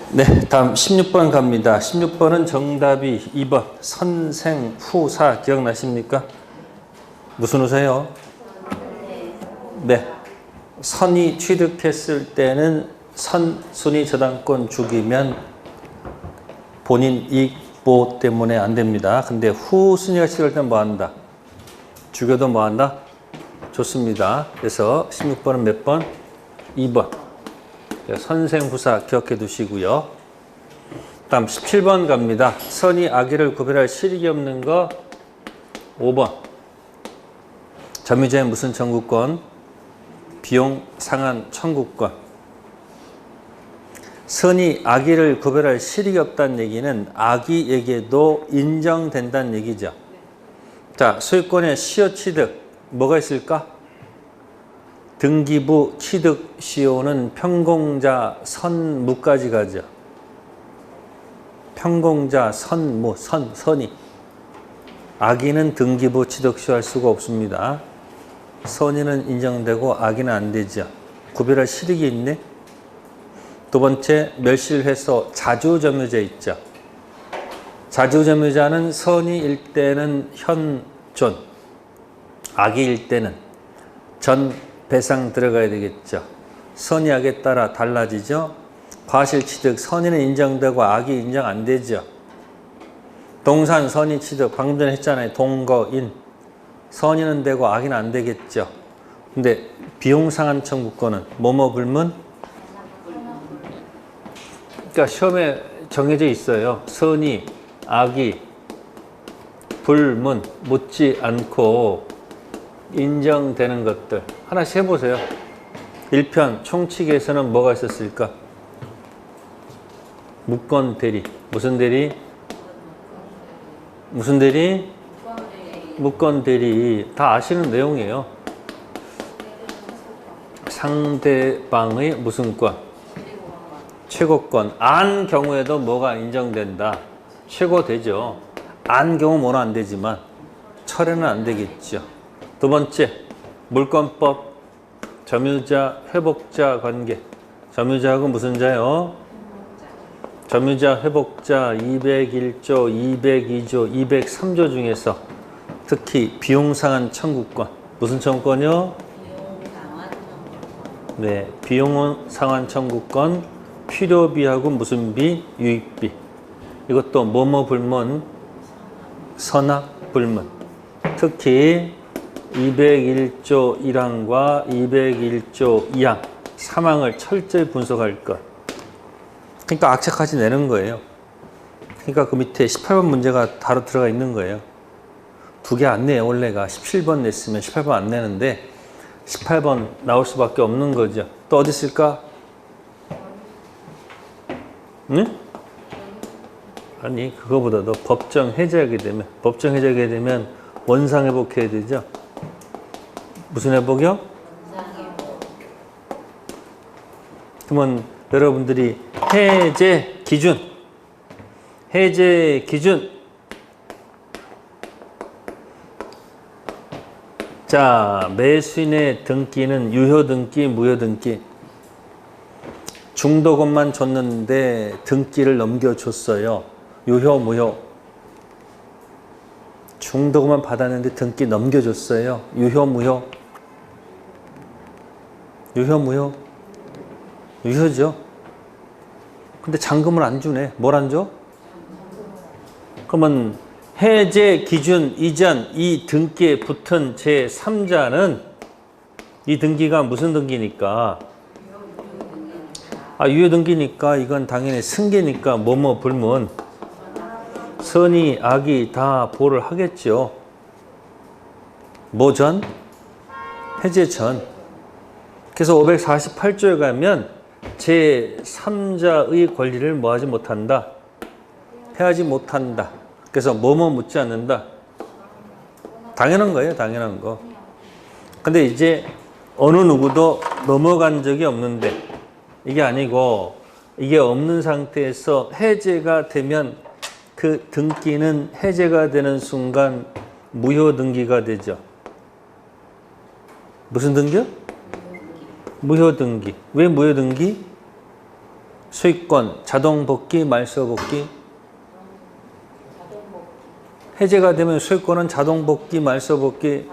네, 다음 16번 갑니다. 16번은 정답이 2번 선생후사 기억나십니까? 무슨 후사요? 네, 선이 취득했을 때는 선순위 저당권 죽이면 본인 이익보호 때문에 안 됩니다. 근데 후순위가 취득할 때는 뭐 한다? 죽여도 뭐 한다? 좋습니다. 그래서 16번은 몇 번? 2번. 선생후사 기억해 두시고요. 다음 17번 갑니다. 선이 악의를 구별할 실익이 없는 거 5번. 점유자의 무슨 청구권? 비용 상한 청구권. 선이 악의를 구별할 실익이 없다는 얘기는 악의에게도 인정된다는 얘기죠. 자, 소유권의 시효 취득 뭐가 있을까? 등기부 취득 시효는 평공자 선무까지 가죠. 평공자 선무 선이. 악의는 등기부 취득 시효할 수가 없습니다. 선의는 인정되고 악의는 안 되죠. 구별할 실익이 있네. 두 번째, 멸실회소 자주점유자 있죠. 자주점유자는 선의일 때는 현존, 악의일 때는 전 배상 들어가야 되겠죠. 선의 악에 따라 달라지죠. 과실 취득, 선의는 인정되고 악의 인정 안 되죠. 동산 선의 취득, 방금 전에 했잖아요. 동거인. 선의는 되고 악의는 안 되겠죠. 근데 비용 상한 청구권은 뭐뭐 불문? 그러니까 시험에 정해져 있어요. 선의, 악의, 불문, 묻지 않고 인정되는 것들 하나씩 해보세요. 1편 총칙에서는 뭐가 있었을까? 무권 대리. 무슨 대리? 무슨 대리? 무권 대리. 다 아시는 내용이에요. 상대방의 무슨 권? 최고권. 안 경우에도 뭐가 인정된다? 최고되죠. 안 경우 뭐는 안 되지만 철회는 안 되겠죠. 두 번째, 물권법, 점유자, 회복자 관계. 점유자하고 무슨 자요? 점유자, 회복자 201조, 202조, 203조 중에서 특히 비용상한 청구권. 무슨 청구권이요? 네, 비용상한 청구권, 필요비하고 무슨 비? 유익비. 이것도 뭐뭐 불문, 선악 불문. 특히 201조 1항과 201조 2항 3항을 철저히 분석할 것. 그러니까 악착같이 내는 거예요. 그러니까 그 밑에 18번 문제가 바로 들어가 있는 거예요. 두 개 안 내요. 원래가 17번 냈으면 18번 안 내는데 18번 나올 수밖에 없는 거죠. 또 어디 있을까? 응? 아니, 그거보다도 법정 해제하게 되면 원상 회복해야 되죠. 무슨 회복이요? 그러면 여러분들이 해제 기준. 자, 매수인의 등기는 유효 등기, 무효 등기. 중도금만 줬는데 등기를 넘겨줬어요. 유효, 무효. 중도금만 받았는데 등기 넘겨줬어요. 유효, 무효. 유효, 무효. 유효죠. 근데 잔금을 안 주네. 뭘 안 줘? 그러면 해제 기준 이전 이 등기에 붙은 제3자는 이 등기가 무슨 등기니까? 유효 등기니까 이건 당연히 승계니까 뭐뭐 불문. 선의, 악의 다 보호를 하겠죠. 뭐 전? 해제 전. 그래서 548조에 가면 제3자의 권리를 뭐하지 못한다? 폐하지 못한다. 그래서 뭐뭐 묻지 않는다. 당연한 거예요. 당연한 거. 근데 이제 어느 누구도 넘어간 적이 없는데 이게 아니고 이게 없는 상태에서 해제가 되면 그 등기는 해제가 되는 순간 무효 등기가 되죠. 무슨 등기요? 무효 등기. 왜 무효 등기? 소유권, 자동복귀, 말소복귀. 해제가 되면 소유권은 자동복귀, 말소복귀.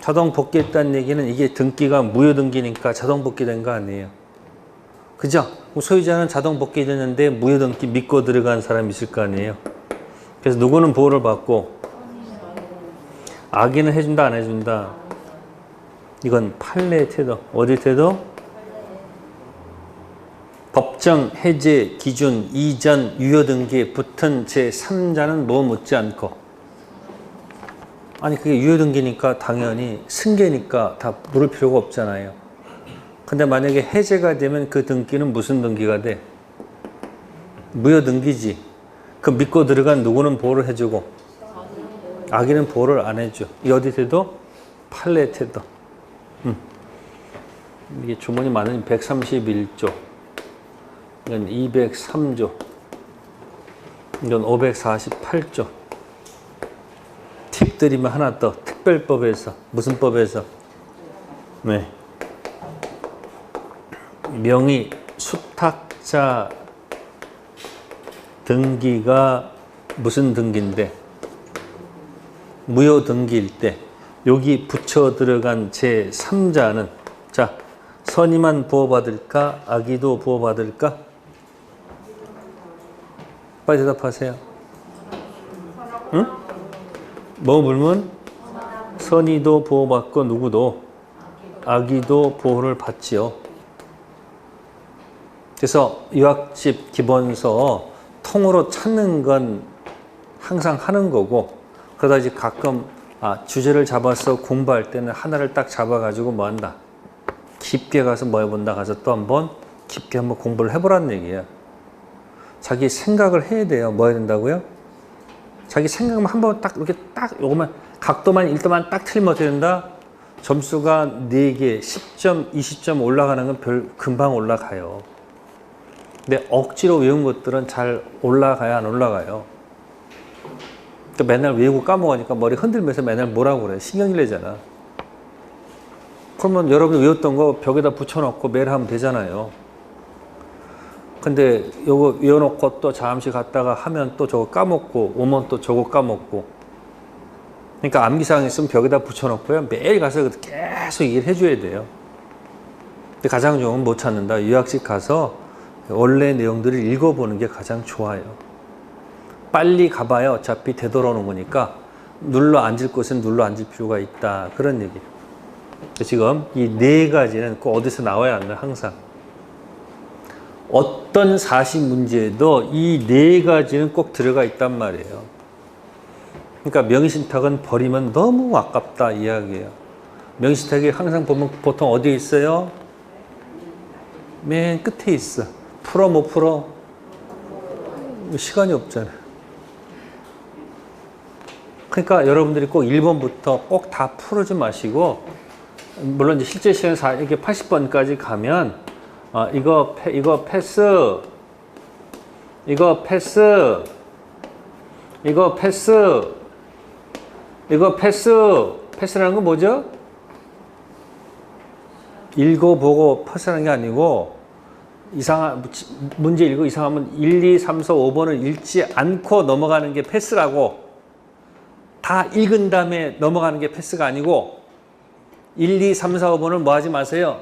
자동복귀했다는 얘기는 이게 등기가 무효등기니까 자동복귀된 거 아니에요. 그죠? 소유자는 자동복귀됐는데 무효등기 믿고 들어간 사람이 있을 거 아니에요. 그래서 누구는 보호를 받고 악인은 해준다 안 해준다. 이건 판례 태도. 어디 태도? 법정 해제 기준 이전 유효등기에 붙은 제3자는 뭐 묻지 않고. 아니 그게 유효등기니까 당연히 승계니까 다 물을 필요가 없잖아요. 근데 만약에 해제가 되면 그 등기는 무슨 등기가 돼? 무효등기지. 그 믿고 들어간 누구는 보호를 해주고 악인은 보호를 안 해줘. 이 어디 태도? 판례 태도. 이게 주문이 많으니 131조. 이건 203조. 이건 548조. 팁 드리면 하나 더. 특별법에서. 무슨 법에서? 네. 명의 수탁자 등기가 무슨 등기인데? 무효 등기일 때 여기 붙여 들어간 제3자는 자, 선의만 보호받을까? 악의도 보호받을까? 빨리 대답하세요. 응? 뭐 물면? 선의도 보호받고 누구도 악의도 보호를 받지요. 그래서 유학집 기본서 통으로 찾는 건 항상 하는 거고 그러다 이제 가끔 주제를 잡아서 공부할 때는 하나를 딱 잡아가지고 뭐 한다. 깊게 가서 뭐 해본다. 가서 또 한번 깊게 한번 공부를 해보라는 얘기예요. 자기 생각을 해야 돼요. 뭐 해야 된다고요? 자기 생각만 한번 딱 이렇게 딱 요것만 각도만 1도만 딱 틀리면 어떻게 된다? 점수가 4개, 10점, 20점 올라가는 건 금방 올라가요. 근데 억지로 외운 것들은 잘 올라가야 안 올라가요. 그러니까 맨날 외우고 까먹으니까 머리 흔들면서 맨날 뭐라고 그래. 신경질내잖아. 그러면 여러분이 외웠던 거 벽에다 붙여놓고 매일 하면 되잖아요. 근데 요거 외워놓고 또 잠시 갔다가 하면 또 저거 까먹고 오면 또 저거 까먹고. 그러니까 암기사항 있으면 벽에다 붙여놓고요. 매일 가서 계속 얘기를 해줘야 돼요. 근데 가장 좋은 건 못 찾는다. 유학식 가서 원래 내용들을 읽어보는 게 가장 좋아요. 빨리 가봐야 어차피 되돌아오는 거니까 눌러 앉을 곳은 눌러 앉을 필요가 있다. 그런 얘기예요. 지금 이 4가지는 꼭 어디서 나와야 한다. 항상. 어떤 사시 문제에도 이 4가지는 꼭 들어가 있단 말이에요. 그러니까 명의신탁은 버리면 너무 아깝다 이야기예요. 명의신탁이 항상 보면 보통 어디에 있어요? 맨 끝에 있어. 풀어 못 풀어? 시간이 없잖아. 그러니까 여러분들이 꼭 1번부터 꼭 다 풀어지 마시고 물론 이제 실제 시간에 이렇게 80번까지 가면 이거 패스 이거 패스 이거 패스 이거 패스라는 건 뭐죠? 읽어보고 패스라는 게 아니고 문제 읽고 이상하면 1, 2, 3, 4, 5번을 읽지 않고 넘어가는 게 패스라고. 다 읽은 다음에 넘어가는 게 패스가 아니고 1, 2, 3, 4, 5번을 뭐 하지 마세요.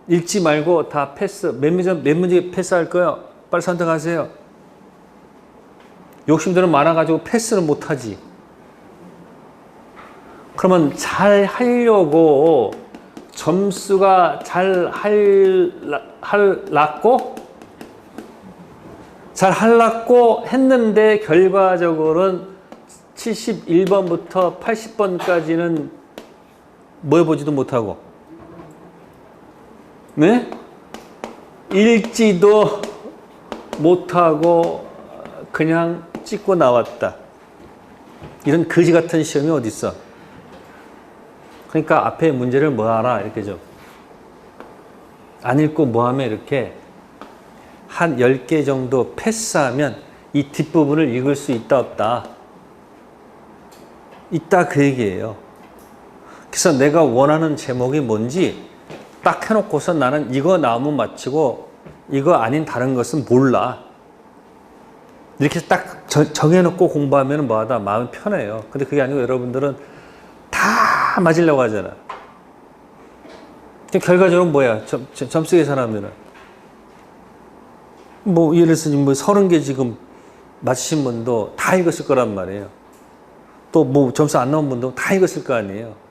읽지 말고 다 패스. 몇 문제 패스할 거예요? 빨리 선택하세요. 욕심들은 많아가지고 패스는 못하지. 그러면 잘 하려고 점수가 잘 하려고 했는데 결과적으로는 71번부터 80번까지는 뭐 해보지도 못하고 네? 읽지도 못하고 그냥 찍고 나왔다. 이런 거지 같은 시험이 어디 있어? 그러니까 앞에 문제를 뭐 하라 이렇게 좀 안 읽고 뭐 하면 이렇게 한 10개 정도 패스하면 이 뒷부분을 읽을 수 있다 없다? 있다 그 얘기예요. 그래서 내가 원하는 제목이 뭔지 딱 해놓고서 나는 이거 나오면 맞추고 이거 아닌 다른 것은 몰라. 이렇게 딱 정해놓고 공부하면 뭐하다 마음이 편해요. 근데 그게 아니고 여러분들은 다 맞으려고 하잖아. 결과적으로 뭐야? 점수 계산하면은 뭐 예를 들어서 뭐 30개 지금 맞추신 분도 다 읽었을 거란 말이에요. 또 뭐 점수 안 나온 분도 다 읽었을 거 아니에요.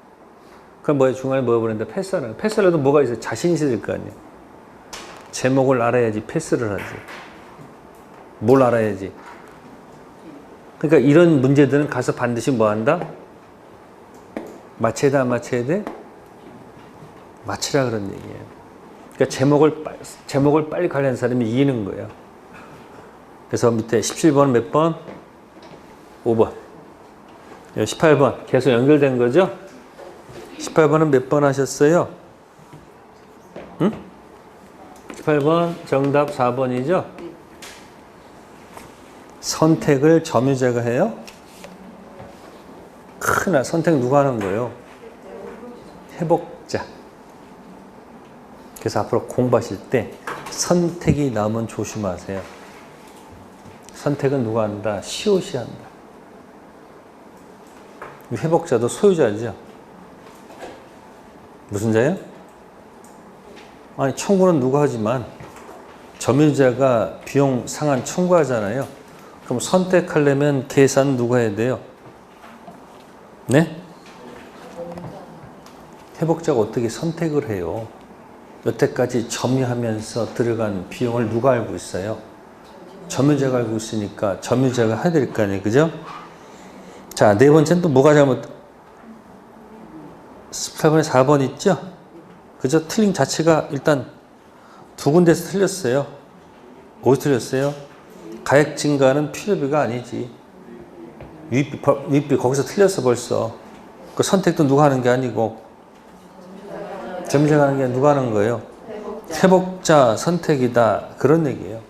그럼 뭐야? 중간에 뭐 보냈는데 패스하는 거예요. 패스를 해도 뭐가 있어요? 자신 있어야 될 거 아니에요. 제목을 알아야지 패스를 하지. 뭘 알아야지. 그러니까 이런 문제들은 가서 반드시 뭐 한다? 맞춰야 돼, 안 맞춰야 돼? 맞추라 그런 얘기예요. 그러니까 제목을 빨리 관리하는 사람이 이기는 거예요. 그래서 밑에 17번은 몇 번? 5번. 18번 계속 연결된 거죠? 18번은 몇 번 하셨어요? 응? 18번 정답 4번이죠? 선택을 점유자가 해요? 큰일, 선택 누가 하는 거예요? 회복자. 그래서 앞으로 공부하실 때 선택이 나오면 조심하세요. 선택은 누가 한다? 시옷이 한다. 회복자도 소유자죠. 무슨 자예요? 아니 청구는 누가 하지만 점유자가 비용 상한 청구하잖아요. 그럼 선택하려면 계산 누가 해야 돼요? 네? 회복자가 어떻게 선택을 해요? 여태까지 점유하면서 들어간 비용을 누가 알고 있어요? 점유자가 알고 있으니까 점유자가 해야 될 거 아니에요. 그죠? 자, 네 번째는 또 뭐가 잘못? 18번에 4번 있죠? 그죠? 틀린 자체가 일단 두 군데서 틀렸어요. 어디서 틀렸어요? 가액 증가는 필요비가 아니지. 유입비 거기서 틀렸어 벌써. 그 선택도 누가 하는 게 아니고 점유자가 하는 게 누가 하는 거예요? 회복자 선택이다. 그런 얘기예요.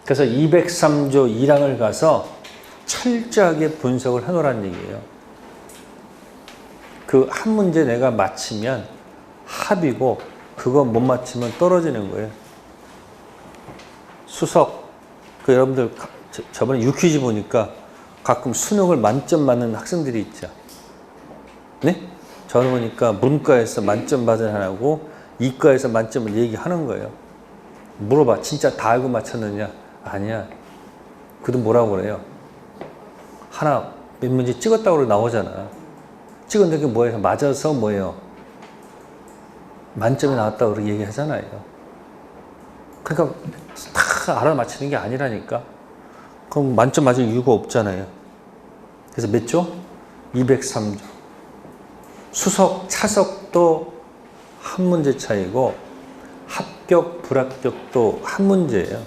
그래서 203조 1항을 가서 철저하게 분석을 해놓으라는 얘기예요. 그 한 문제 내가 맞히면 합이고 그거 못 맞히면 떨어지는 거예요. 수석. 그 여러분들 저번에 유퀴즈 보니까 가끔 수능을 만점 맞는 학생들이 있죠. 네? 저는 보니까 문과에서 만점 받은 하나고 이과에서 만점을 얘기하는 거예요. 물어봐. 진짜 다 알고 맞췄느냐? 아니야. 그도 뭐라고 그래요? 하나 몇 문제 찍었다고 나오잖아. 찍었는데 그게 뭐예요? 맞아서 뭐예요? 만점이 나왔다고 그렇게 얘기하잖아요. 그러니까 다 알아맞히는 게 아니라니까. 그럼 만점 맞을 이유가 없잖아요. 그래서 몇 조? 203조. 수석, 차석도 한 문제 차이고 합격, 불합격도 한 문제예요.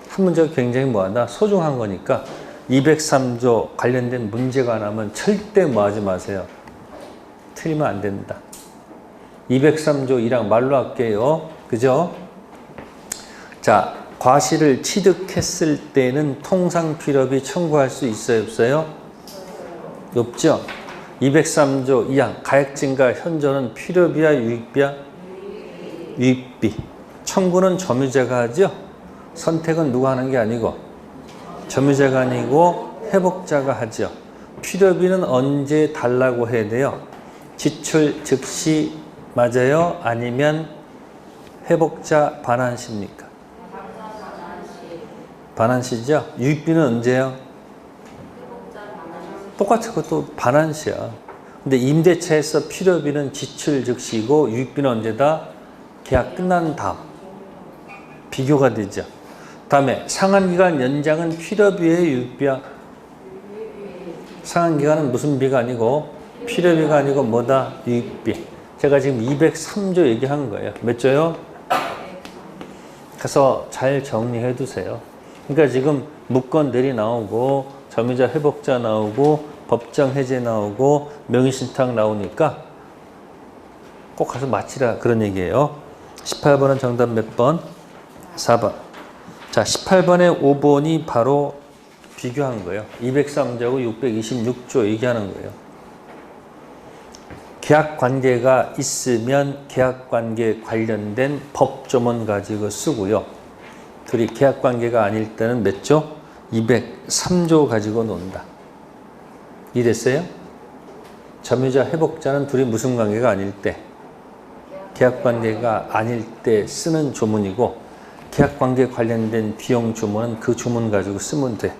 한 문제가 굉장히 뭐하다? 소중한 거니까 203조 관련된 문제가 나면 절대 뭐하지 마세요. 틀리면 안 된다. 203조 1항 말로 할게요. 그죠? 자, 과실을 취득했을 때는 통상 필요비 청구할 수 있어요? 없어요? 없죠? 203조 2항 가액 증가 현저는 필요비야 유익비야? 유익비. 청구는 점유자가 하죠? 선택은 누가 하는 게 아니고 점유자가 아니고 회복자가 하죠. 필요비는 언제 달라고 해야 돼요? 지출 즉시 맞아요? 아니면 회복자 반환시입니까? 반환시죠? 유익비는 언제요? 똑같이 그것도 반환시야. 근데 임대차에서 필요비는 지출 즉시고 유익비는 언제다? 계약 끝난 다음. 비교가 되죠. 다음에 상한기간 연장은 필요비의 유익비야? 상한기간은 무슨 비가 아니고 필요비가 아니고 뭐다? 유익비. 제가 지금 203조 얘기한 거예요. 몇 조요? 그래서 잘 정리해 두세요. 그러니까 지금 무권 대리 나오고 점유자 회복자 나오고 법정 해제 나오고 명의신탁 나오니까 꼭 가서 맞히라 그런 얘기예요. 18번은 정답 몇 번? 4번. 자, 18번에 5번이 바로 비교한 거예요. 203조하고 626조 얘기하는 거예요. 계약 관계가 있으면 계약 관계 관련된 법조문 가지고 쓰고요. 둘이 계약 관계가 아닐 때는 몇 조? 203조 가지고 논다. 이해됐어요? 점유자, 회복자는 둘이 무슨 관계가 아닐 때, 계약 관계가 아닐 때 쓰는 조문이고, 계약 관계 관련된 비용 조문은 그 조문 가지고 쓰면 돼.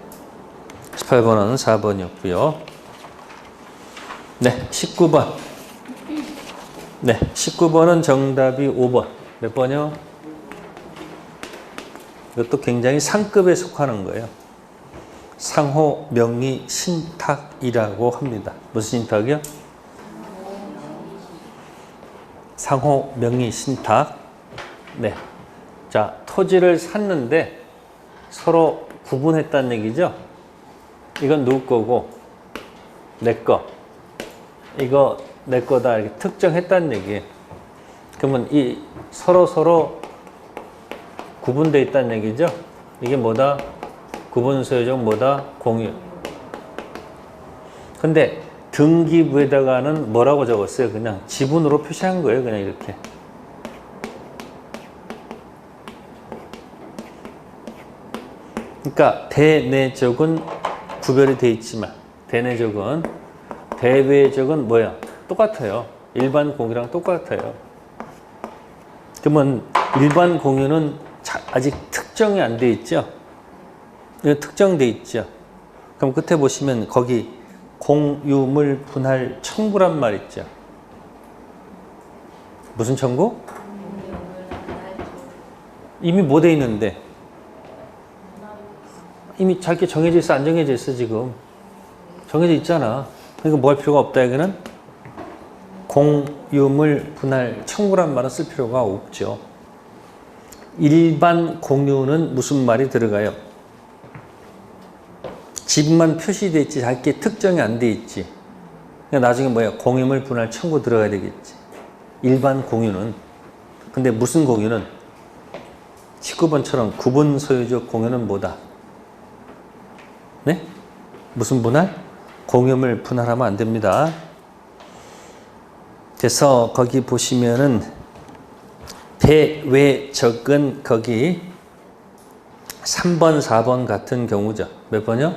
18번은 4번이었고요. 네, 19번. 네, 19번은 정답이 5번. 몇 번이요? 이것도 굉장히 상급에 속하는 거예요. 상호 명의 신탁이라고 합니다. 무슨 신탁이요? 상호 명의 신탁. 네. 자, 토지를 샀는데 서로 구분했다는 얘기죠. 이건 누구 거고 내 거. 이거 내 거다 이렇게 특정했다는 얘기예요. 그러면 이 서로 구분되어 있다는 얘기죠. 이게 뭐다? 구분 소유적 뭐다? 공유. 근데 등기부에다가는 뭐라고 적었어요? 그냥 지분으로 표시한 거예요. 그냥 이렇게. 그러니까 대내적은 구별이 되어 있지만 대내적은 대외적은 뭐야? 똑같아요. 일반 공유랑 똑같아요. 그러면 일반 공유는 아직 특정이 안 돼 있죠? 특정돼 있죠? 그럼 끝에 보시면 거기 공유물 분할 청구란 말 있죠? 무슨 청구? 이미 뭐 돼 있는데? 이미 짧게 정해져 있어, 안 정해져 있어, 지금? 정해져 있잖아. 그러니까 뭐 할 필요가 없다, 여기는? 공유물 분할 청구란 말은 쓸 필요가 없죠. 일반 공유는 무슨 말이 들어가요? 지분만 표시되어 있지, 짧게 특정이 안 돼 있지. 그러니까 나중에 뭐야? 공유물 분할 청구 들어가야 되겠지. 일반 공유는. 근데 무슨 공유는? 19번처럼 구분 소유적 공유는 뭐다? 네? 무슨 분할? 공유물 분할하면 안 됩니다. 그래서 거기 보시면은 대외적은 거기 3번, 4번 같은 경우죠. 몇 번이요?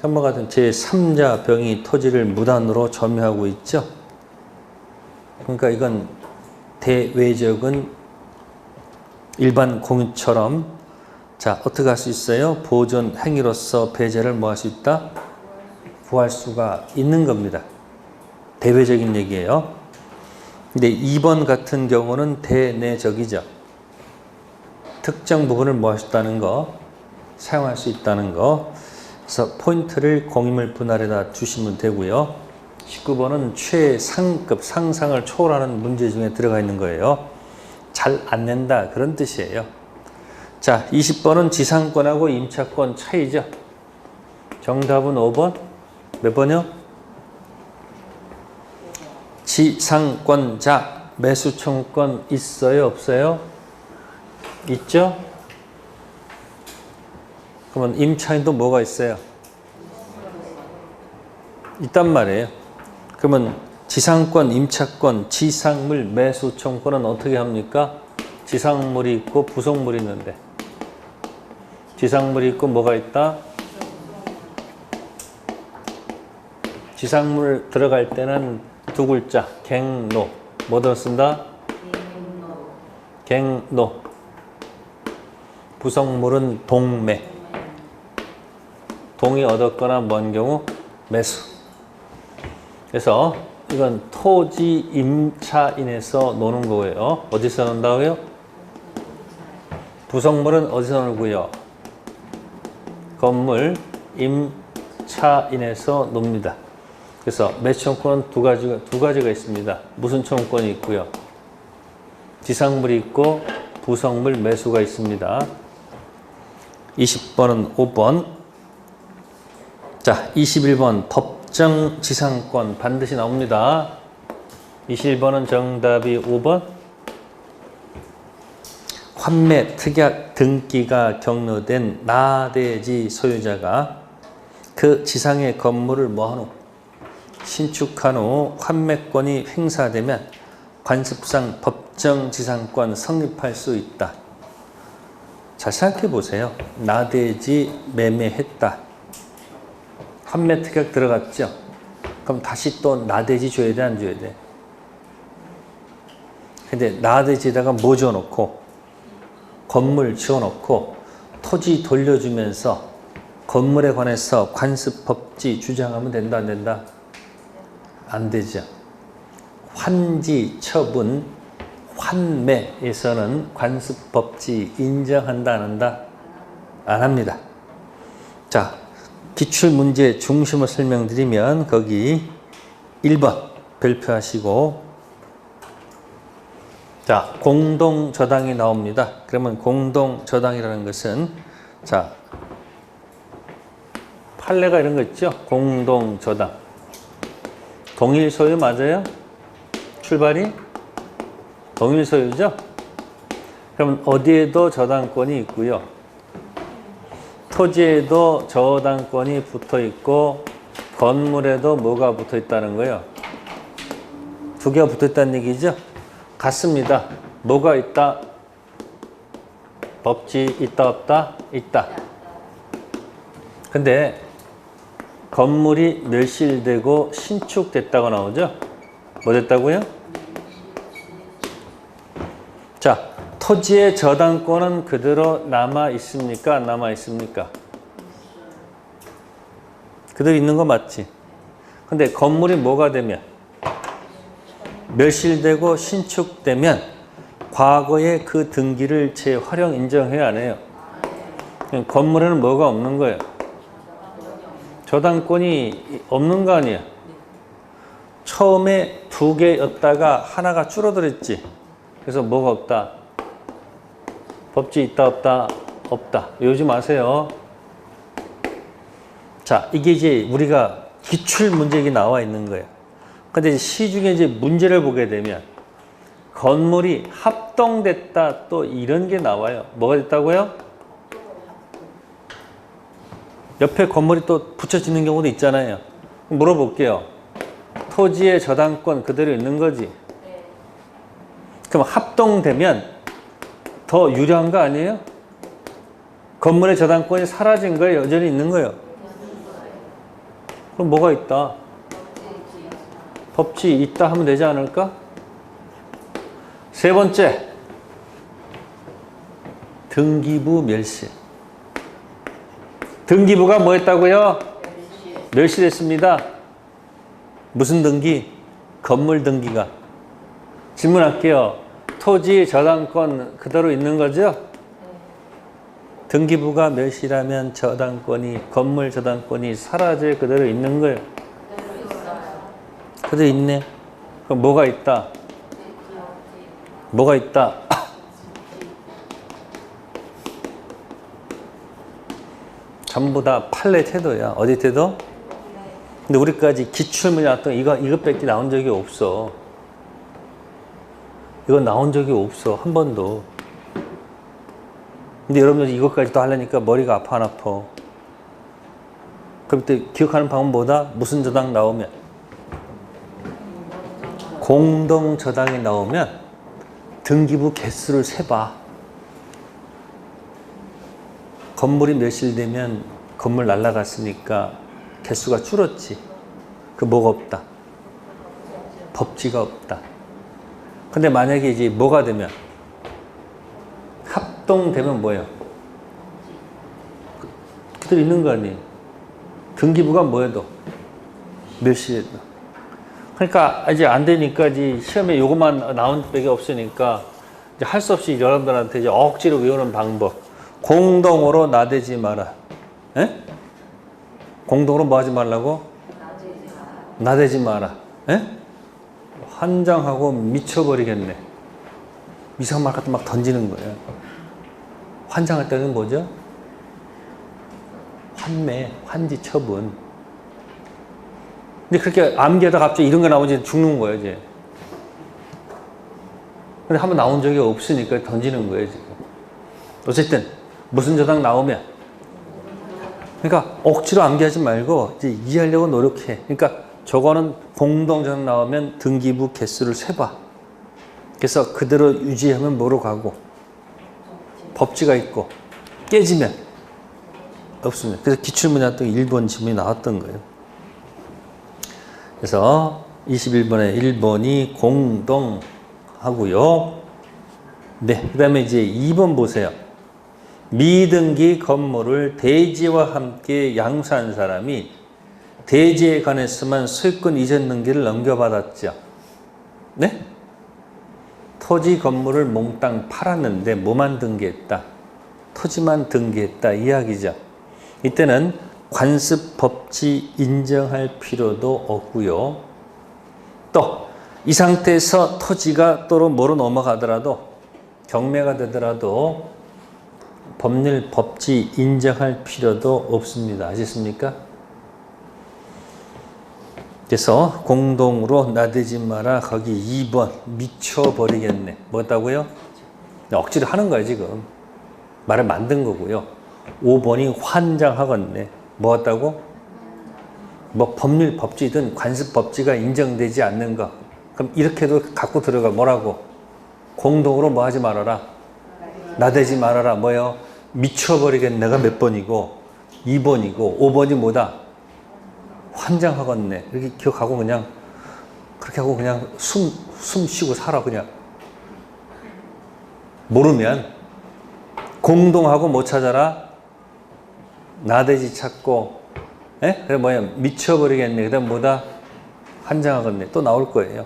3번 같은 제3자 병이 토지를 무단으로 점유하고 있죠. 그러니까 이건 대외적은 일반 공유처럼 자, 어떻게 할 수 있어요? 보존 행위로서 배제를 뭐 할 수 있다? 구할 수가 있는 겁니다. 대외적인 얘기예요. 근데 2번 같은 경우는 대내적이죠. 특정 부분을 뭐 할 수 있다는 거, 사용할 수 있다는 거. 그래서 포인트를 공유물 분할에다 주시면 되고요. 19번은 최상급, 상상을 초월하는 문제 중에 들어가 있는 거예요. 잘 안 낸다 그런 뜻이에요. 자, 20번은 지상권하고 임차권 차이죠. 정답은 5번. 몇 번이요? 지상권자 매수청구권 있어요? 없어요? 있죠? 그러면 임차인도 뭐가 있어요? 있단 말이에요. 그러면 지상권, 임차권, 지상물 매수청구권은 어떻게 합니까? 지상물이 있고 부속물이 있는데 지상물이 있고 뭐가 있다? 지상물 들어갈 때는 두 글자 갱노. 뭐 들어쓴다? 갱노. 부속물은 동매. 동이 얻었거나 먼 경우 매수. 그래서 이건 토지 임차인에서 노는 거예요. 어디서 논다고요? 부속물은 어디서 놀고요? 건물 임차인에서 놉니다. 그래서 매수청구권은 두 가지가 있습니다. 무슨 청구권이 있고요? 지상물이 있고 부속물 매수가 있습니다. 20번은 5번. 자, 21번 법정 지상권 반드시 나옵니다. 21번은 정답이 5번. 환매, 특약, 등기가 경로된 나대지 소유자가 그 지상의 건물을 뭐하노? 신축한 후 환매권이 행사되면 관습상 법정지상권 성립할 수 있다. 자, 생각해 보세요. 나대지 매매했다. 환매 특약 들어갔죠? 그럼 다시 또 나대지 줘야 돼, 안 줘야 돼? 근데 나대지에다가 뭐 지어놓고 건물 지어놓고 토지 돌려주면서 건물에 관해서 관습 법지 주장하면 된다, 안 된다? 안 되죠. 환지 처분 환매에서는 관습 법지 인정한다, 안 한다? 안 합니다. 자, 기출문제 중심을 설명드리면 거기 1번 별표하시고, 자, 공동저당이 나옵니다. 그러면 공동저당이라는 것은, 자, 판례가 이런 거 있죠? 공동저당. 동일 소유 맞아요? 출발이? 동일 소유죠? 그러면 어디에도 저당권이 있고요. 토지에도 저당권이 붙어 있고, 건물에도 뭐가 붙어 있다는 거예요? 두 개가 붙어 있다는 얘기죠? 같습니다. 뭐가 있다? 법지 있다, 없다? 있다. 근데 건물이 멸실되고 신축됐다고 나오죠? 뭐 됐다고요? 자, 토지의 저당권은 그대로 남아 있습니까? 안 남아 있습니까? 그대로 있는 거 맞지? 근데 건물이 뭐가 되면? 멸실되고 신축되면 과거의 그 등기를 재활용 인정해야 안 해요? 건물에는 뭐가 없는 거예요? 저당권이 없는 거 아니야? 처음에 두 개였다가 하나가 줄어들었지. 그래서 뭐가 없다? 법지 있다, 없다? 없다. 외우지 마세요. 자, 이게 이제 우리가 기출 문제에 나와 있는 거예요. 근데 시중에 이제 문제를 보게 되면 건물이 합동됐다, 또 이런 게 나와요. 뭐가 됐다고요? 옆에 건물이 또 붙여지는 경우도 있잖아요. 물어볼게요. 토지의 저당권 그대로 있는 거지? 그럼 합동되면 더 유리한 거 아니에요? 건물의 저당권이 사라진 거예요? 여전히 있는 거예요? 그럼 뭐가 있다? 법지 있다 하면 되지 않을까? 세 번째, 등기부 멸실. 등기부가 뭐 했다고요? 멸실했습니다. 무슨 등기? 건물 등기가. 질문할게요. 토지 저당권 그대로 있는 거죠? 등기부가 멸실하면 저당권이, 건물 저당권이 사라져 그대로 있는 거예요. 그대로 있네. 그럼 뭐가 있다? 뭐가 있다? 전부 다 판례 태도야. 어디 태도? 근데 우리까지 기출문제 나왔던 이것밖에 나온 적이 없어. 이건 나온 적이 없어. 한 번도. 근데 여러분들 이것까지도 하려니까 머리가 아파, 안 아파? 그럼 그때 기억하는 방법은 뭐다? 무슨 저당 나오면? 공동저당이 나오면 등기부 개수를 세봐. 건물이 멸실되면 건물 날라갔으니까 개수가 줄었지. 그 뭐가 없다? 법지가 없다. 근데 만약에 이제 뭐가 되면? 합동되면 뭐예요? 그대로 있는 거 아니에요? 등기부가 뭐해도 멸실했다. 그러니까 이제 안 되니까 이제 시험에 요것만 나온 밖에 없으니까 이제 할 수 없이 여러분들한테 이제 억지로 외우는 방법. 공동으로 나대지 마라. 에? 공동으로 뭐 하지 말라고? 나대지 마라. 에? 환장하고 미쳐버리겠네. 이상한 말 같은 막 던지는 거예요. 환장할 때는 뭐죠? 환매, 환지 처분. 근데 그렇게 암기하다 갑자기 이런 거 나오면 죽는 거예요, 이제. 근데 한번 나온 적이 없으니까 던지는 거예요, 지금. 어쨌든, 무슨 저당 나오면. 그러니까 억지로 암기하지 말고 이제 이해하려고 노력해. 그러니까 저거는 공동전 나오면 등기부 개수를 세봐. 그래서 그대로 유지하면 뭐로 가고 법지가 있고 깨지면 없습니다. 그래서 기출문제도 1번 질문이 나왔던 거예요. 그래서 21번에 1번이 공동하고요. 네, 그 다음에 이제 2번 보세요. 미등기 건물을 대지와 함께 양수한 사람이 대지에 관해서만 소유권 이전 등기를 넘겨받았죠. 네? 토지 건물을 몽땅 팔았는데 뭐만 등기했다? 토지만 등기했다 이야기죠. 이때는 관습 법지 인정할 필요도 없고요. 또 이 상태에서 토지가 또로 뭐로 넘어가더라도 경매가 되더라도 법률 법지 인정할 필요도 없습니다. 아시겠습니까? 그래서 공동으로 나대지 마라. 거기 2번 미쳐버리겠네. 뭐다고요? 억지로 하는 거야 지금. 말을 만든 거고요. 5번이 환장하겠네. 뭐다고? 뭐 법률 법지든 관습 법지가 인정되지 않는 거. 그럼 이렇게도 갖고 들어가. 뭐라고? 공동으로 뭐 하지 말아라. 나대지 말아라. 뭐요? 미쳐버리겠네. 내가 몇 번이고 2번이고 5번이 뭐다? 환장하겠네. 이렇게 기억하고 그냥 그렇게 하고 그냥 숨 쉬고 살아. 그냥 모르면 공동하고 뭐 찾아라? 나대지 찾고, 에? 그래 뭐야? 미쳐버리겠네. 그다음 뭐다? 환장하겠네. 또 나올 거예요.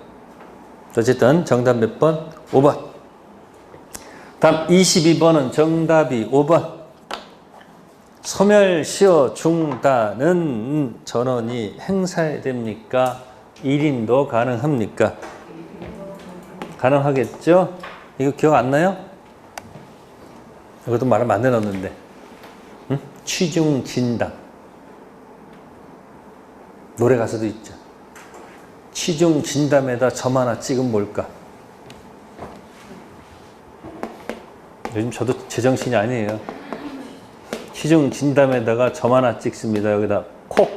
어쨌든 정답 몇 번? 5번. 다음 22번은 정답이 5번. 소멸시효 중단은 전원이 행사해야 됩니까? 1인도 가능합니까? 가능하겠죠? 이거 기억 안 나요? 이것도 말을 만들어 놓는데. 응? 취중진담. 노래 가사도 있죠. 취중진담에다 점 하나 찍으면 뭘까? 요즘 저도 제정신이 아니에요. 취중진담에다가 점 하나 찍습니다. 여기다 콕.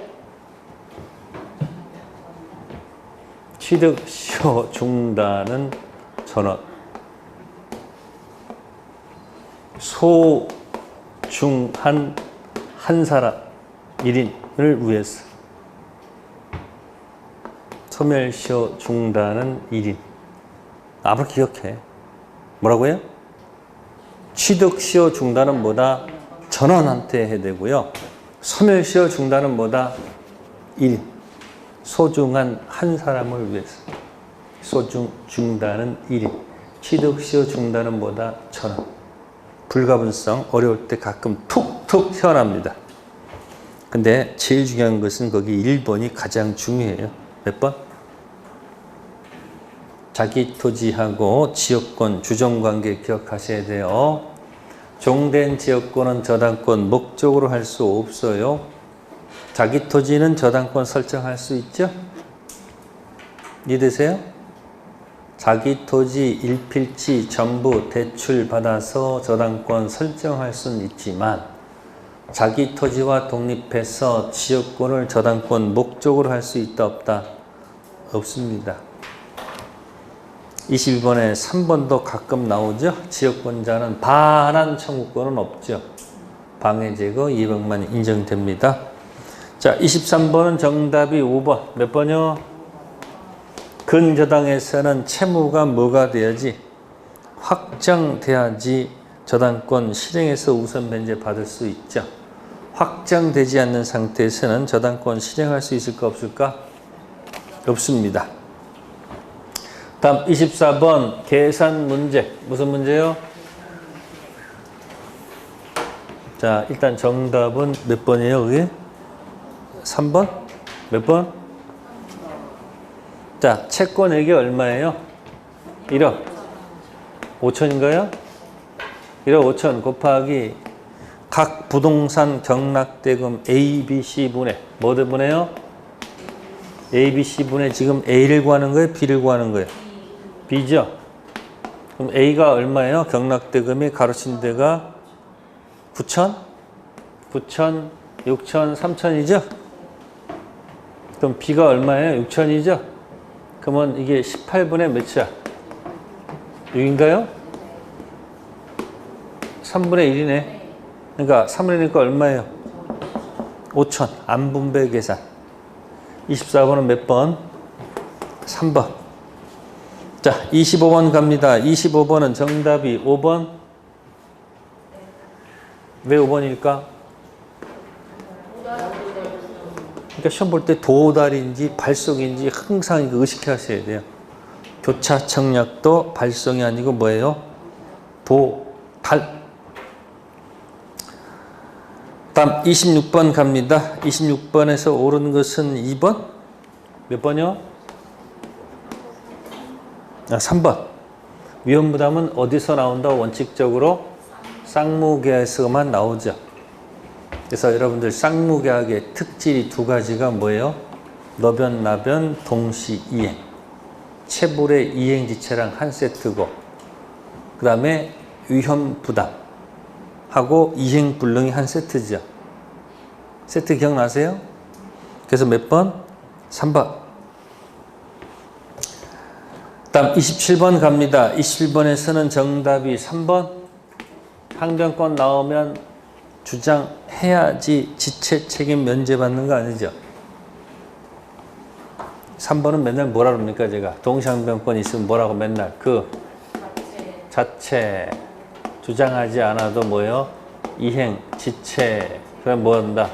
취득시효 중단은 전원. 소중한 한 사람 1인을 위해서. 소멸시효 중단은 1인. 앞으로 기억해. 뭐라고요? 취득시효 중단은 뭐다? 전원한테 해야 되고요. 소멸시효 중단은 뭐다? 1인. 소중한 한 사람을 위해서. 중단은 1인. 취득시효 중단은 뭐다? 전원. 불가분성 어려울 때 가끔 툭툭 튀어납니다. 근데 제일 중요한 것은 거기 1번이 가장 중요해요. 몇 번? 자기 토지하고 지역권 주정관계 기억하셔야 돼요. 종된 지역권은 저당권 목적으로 할 수 없어요. 자기 토지는 저당권 설정할 수 있죠? 이해되세요? 자기 토지 일필지 전부 대출 받아서 저당권 설정할 수는 있지만 자기 토지와 독립해서 지역권을 저당권 목적으로 할 수 있다 없다? 없습니다. 22번에 3번도 가끔 나오죠. 지역권자는 반환 청구권은 없죠. 방해 제거 200만 인정됩니다. 자, 23번은 정답이 5번. 몇 번이요? 근저당에서는 채무가 뭐가 돼야지? 확정돼야지 저당권 실행해서 우선 변제 받을 수 있죠. 확정되지 않는 상태에서는 저당권 실행할 수 있을까 없을까? 없습니다. 다음 24번 계산 문제. 무슨 문제요? 자, 일단 정답은 몇 번이에요? 그게? 3번? 몇 번? 자, 채권액이 얼마예요? 1억 5천인가요? 1억 5천 곱하기 각 부동산 경락대금 A, B, C 분의 뭐 분해요? A, B, C 분의 지금 A를 구하는 거예요? B를 구하는 거예요? B죠? 그럼 A가 얼마예요? 경락대금이 가로친 데가 9천? 9천, 6천, 3천이죠? 그럼 B가 얼마예요? 6천이죠? 그러면 이게 18분의 몇이야? 6인가요? 3분의 1이네. 그러니까 3분의 1이니까 얼마예요? 5천. 안분배 계산. 24번은 몇 번? 3번. 자, 25번 갑니다. 25번은 정답이 5번. 왜 5번일까? 그러니까 시험 볼 때 도달인지 발송인지 항상 이거 의식해 하셔야 돼요. 교차 청약도 발송이 아니고 뭐예요? 도달. 다음 26번 갑니다. 26번에서 옳은 것은 2번? 몇 번이요? 3번. 위험부담은 어디서 나온다? 원칙적으로 쌍무계약에서만 나오죠. 그래서 여러분들 쌍무계약의 특질이 두 가지가 뭐예요? 너변, 나변, 동시이행. 체불의 이행지체랑 한 세트고, 그 다음에 위험부담 하고 이행불능이 한 세트죠. 세트 기억나세요? 그래서 몇 번? 3번. 다음 27번 갑니다. 27번에서는 정답이 3번. 항변권 나오면 주장해야지 지체 책임 면제받는 거 아니죠? 3번은 맨날 뭐라 그럽니까 제가? 동시항변권 있으면 뭐라고 맨날? 그 자체 주장하지 않아도 뭐요? 이행, 지체, 그럼 뭐 한다?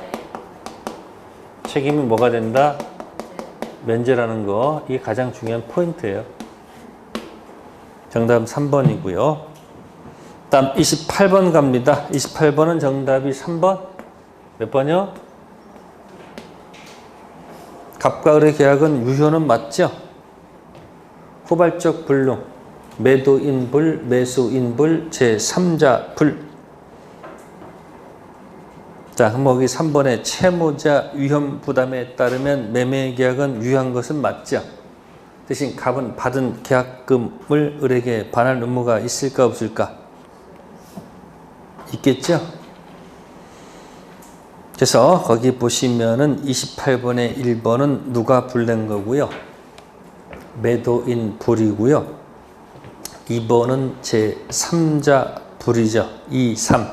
책임이 뭐가 된다? 면제라는 거. 이게 가장 중요한 포인트예요. 정답은 3번이고요. 다음 28번 갑니다. 28번은 정답이 3번. 몇 번이요? 갑과 을의 계약은 유효는 맞죠? 후발적 불능. 매도인불, 매수인불, 제3자 불. 자, 그럼 여기 3번에 채무자 위험부담에 따르면 매매계약은 유효한 것은 맞죠? 대신 갑은 받은 계약금을 을에게 반할 의무가 있을까 없을까? 있겠죠? 그래서 거기 보시면은 28번에 1번은 누가 불낸 거고요. 매도인 불이고요. 2번은 제3자 불이죠. 2, 3.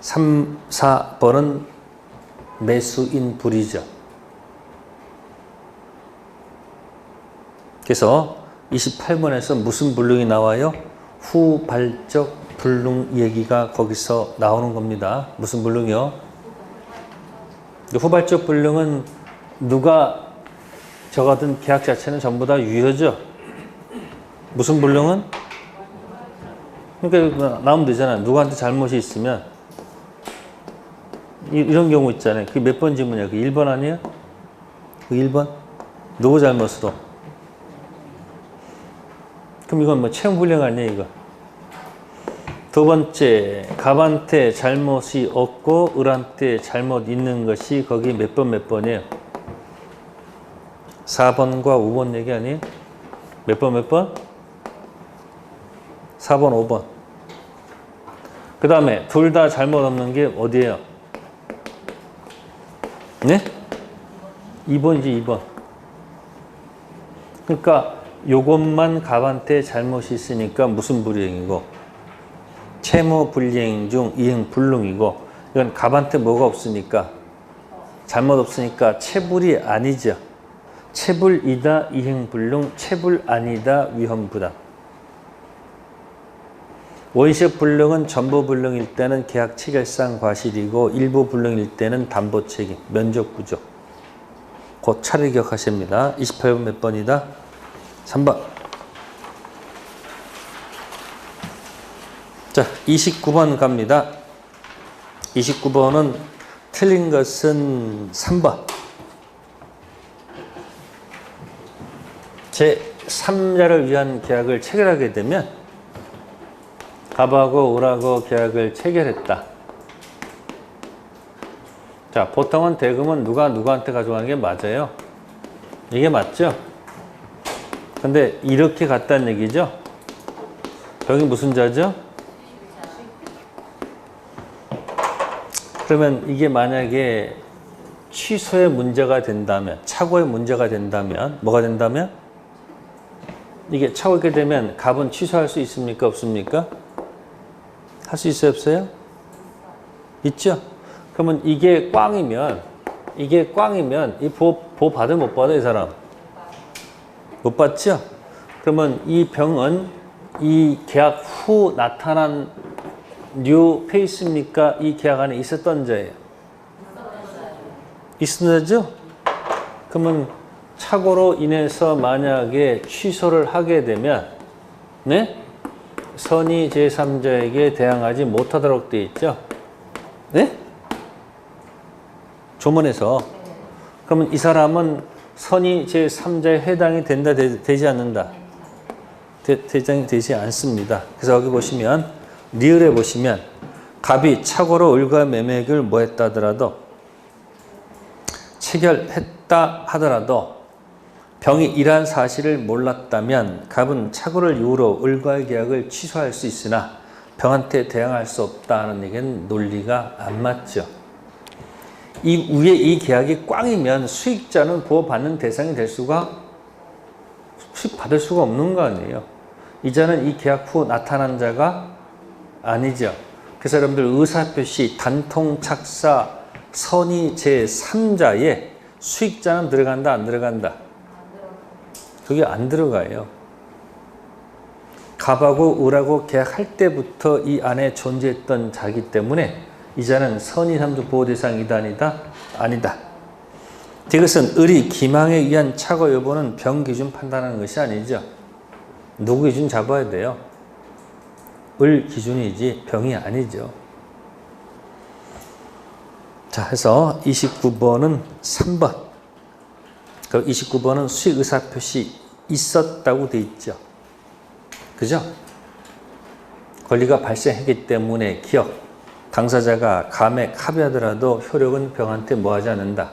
3, 4번은 매수인 불이죠. 그래서 28번에서 무슨 불능이 나와요? 후발적 불능 얘기가 거기서 나오는 겁니다. 무슨 불능이요? 후발적 불능은 누가 적어든 계약 자체는 전부 다 유효죠. 무슨 불능은? 그러니까 나오면 되잖아. 누구한테 잘못이 있으면 이런 경우 있잖아요. 그게 몇 번 질문이야? 그 1번 아니야? 그 1번? 누구 잘못으로? 그럼 이건 뭐 채용불량 아니야 이거? 두 번째, 갑한테 잘못이 없고 을한테 잘못 있는 것이 거기 몇 번 몇 번이에요? 4번과 5번 얘기 아니에요? 몇 번 몇 번? 4번, 5번. 그 다음에 둘 다 잘못 없는 게 어디예요? 네? 2번이지 2번. 그러니까 요것만 갑한테 잘못이 있으니까 무슨 불이행이고 채무 불이행 중 이행 불능이고 이건 갑한테 뭐가 없으니까 잘못 없으니까 체불이 아니죠. 체불이다 이행 불능, 체불 아니다 위험부담. 원시적 불능은 전부 불능일 때는 계약 체결상 과실이고 일부 불능일 때는 담보 책임, 면적 구조. 그 차례 기억하십니다. 28번 몇 번이다? 3번. 자, 29번 갑니다. 29번은 틀린 것은 3번. 제3자를 위한 계약을 체결하게 되면 갑하고 을하고 계약을 체결했다. 자, 보통은 대금은 누가 누구한테 가져가는 게 맞아요. 이게 맞죠? 근데 이렇게 갔다는 얘기죠? 여기 무슨 자죠? 그러면 이게 만약에 취소의 문제가 된다면, 착오의 문제가 된다면, 뭐가 된다면? 이게 착오하게 되면 갑은 취소할 수 있습니까? 없습니까? 할 수 있어요? 없어요? 있죠? 그러면 이게 꽝이면 이 보호 받을 못 받아, 이 사람? 못 받죠? 그러면 이 병은 이 계약 후 나타난 뉴 페이스입니까? 이 계약 안에 있었던 자예요? 있었던 자죠? 그러면 착오로 인해서 만약에 취소를 하게 되면, 네? 선의 제3자에게 대항하지 못하도록 되어 있죠? 네? 조문에서. 그러면 이 사람은 선의 제3자에 해당이 된다, 되지 않는다? 대장이 되지 않습니다. 그래서 여기 보시면, 리을에 보시면, 갑이 착오로 을과 매매액을 뭐 했다 하더라도, 체결했다 하더라도, 병이 이러한 사실을 몰랐다면 갑은 착오를 이유로 을과의 계약을 취소할 수 있으나 병한테 대항할 수 없다는 얘기는 논리가 안 맞죠. 이 위에 이 계약이 꽝이면 수익자는 보호받는 대상이 될 수가, 수익 받을 수가 없는 거 아니에요. 이 자는 이 계약 후 나타난 자가 아니죠. 그래서 여러분들 의사표시, 단통착사, 선의 제3자에 수익자는 들어간다, 안 들어간다? 그게 안 들어가요. 갑하고 을하고 계약할 때부터 이 안에 존재했던 자이기 때문에 이 자는 선의 3주 보호 대상이다, 아니다? 아니다. 이것은 을이 기망에 의한 착오 여부는 병 기준 판단하는 것이 아니죠. 누구 기준 잡아야 돼요? 을 기준이지 병이 아니죠. 자, 해서 29번은 3번. 그 29번은 수익 의사표시 있었다고 돼 있죠. 그죠? 권리가 발생했기 때문에 기억, 당사자가 감액 합의하더라도 효력은 병한테 뭐하지 않는다?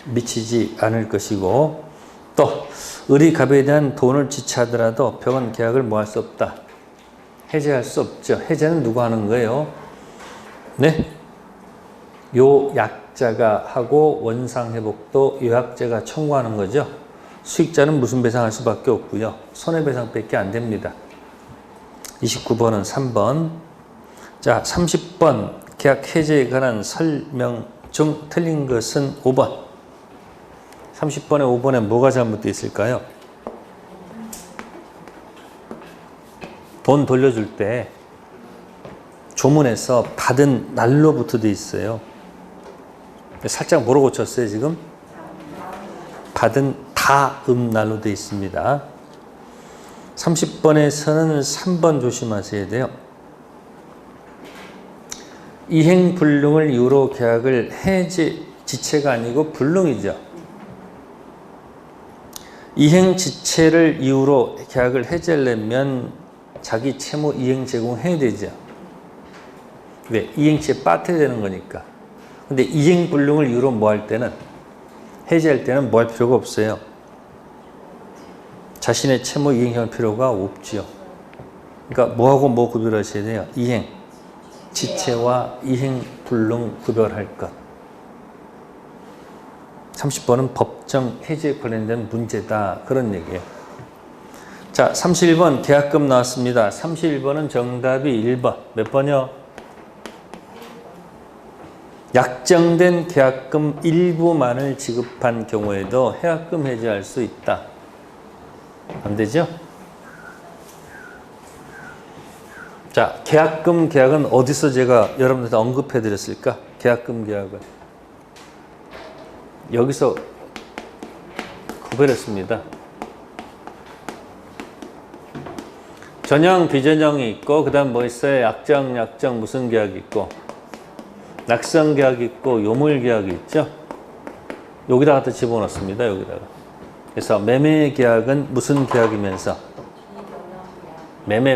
미치지 않을 것이고, 또 을이 갑에 대한 돈을 지체하더라도 병은 계약을 뭐 할 수 없다? 해제할 수 없죠. 해제는 누가 하는 거예요? 네? 요 약자가 하고 원상회복도 요 약자가 청구하는 거죠. 수익자는 무슨 배상할 수밖에 없고요. 손해배상밖에 안 됩니다. 29번은 3번. 자, 30번 계약 해제에 관한 설명 중 틀린 것은 5번. 30번에 5번에 뭐가 잘못되어 있을까요? 돈 돌려줄 때 조문에서 받은 날로부터 돼 있어요. 살짝 뭐로 고쳤어요, 지금? 받은 다음 날로 돼 있습니다. 30번에서는 3번 조심하셔야 돼요. 이행 불능을 이유로 계약을 해제, 지체가 아니고 불능이죠. 이행 지체를 이유로 계약을 해제하려면 자기 채무 이행 제공해야 되죠. 왜? 이행치에 빠뜨려야 되는 거니까. 근데 이행 불능을 이유로 뭐 할 때는, 해제할 때는 뭐 할 필요가 없어요. 자신의 채무 이행할 필요가 없지요. 그러니까 뭐하고 뭐 구별하셔야 돼요? 이행, 지체와 이행 불능 구별할 것. 30번은 법정 해제 관련된 문제다, 그런 얘기예요. 자, 31번 계약금 나왔습니다. 31번은 정답이 1번. 몇 번이요? 약정된 계약금 일부만을 지급한 경우에도 해약금 해지할 수 있다. 안 되죠? 자, 계약은 어디서 제가 여러분들한테 언급해 드렸을까? 계약금 계약은 여기서 구별했습니다. 전형, 비전형이 있고, 그 다음 뭐 있어요? 약정 무슨 계약이 있고, 낙성 계약이 있고, 요물 계약이 있죠? 여기다가 또 집어넣습니다. 여기다가. 그래서 매매 계약은 무슨 계약이면서? 매매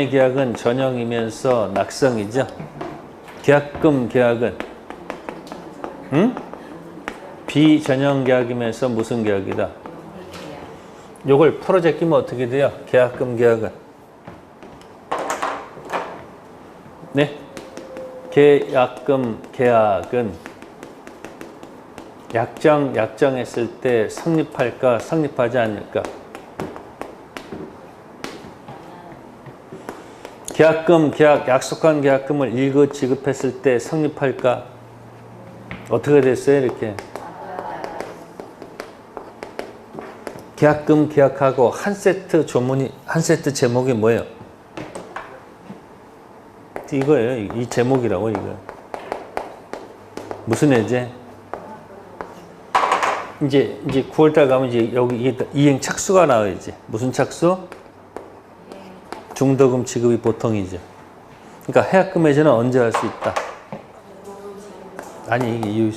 계약은 전형이면서 낙성이죠? 계약금 계약은 비전형 계약이면서 무슨 계약이다? 요걸 풀어 제끼면 어떻게 돼요? 계약금 계약은. 네? 계약금 계약은 약정했을 때 성립할까 성립하지 않을까? 약속한 계약금을 일부 지급했을 때 성립할까? 어떻게 됐어요? 이렇게 계약금 계약하고 한 세트 제목이 뭐예요? 이거예요. 이 제목이라고 이거. 무슨 해제? 이제 9월달 가면 이제 여기 이행 착수가 나와야지. 무슨 착수? 중도금 지급이 보통이죠. 그러니까 해약금 해제는 언제 할 수 있다? 아니 이게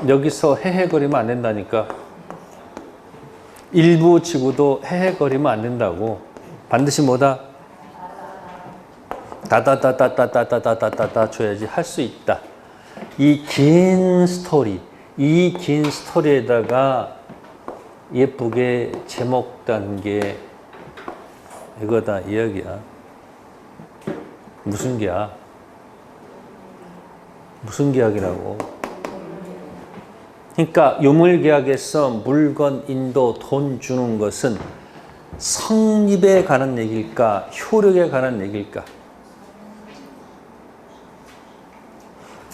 여기서 헤헤거리면 안 된다니까. 일부 지구도 헤헤거리면 안 된다고. 반드시 뭐다? 다다다다다다다다다다 줘야지 할 수 있다. 이 긴 스토리에다가 예쁘게 제목 단게 이거다 이야기야. 무슨 계약? 무슨 계약이라고? 그러니까 유물계약에서 물건 인도 돈 주는 것은 성립에 관한 얘기일까? 효력에 관한 얘기일까?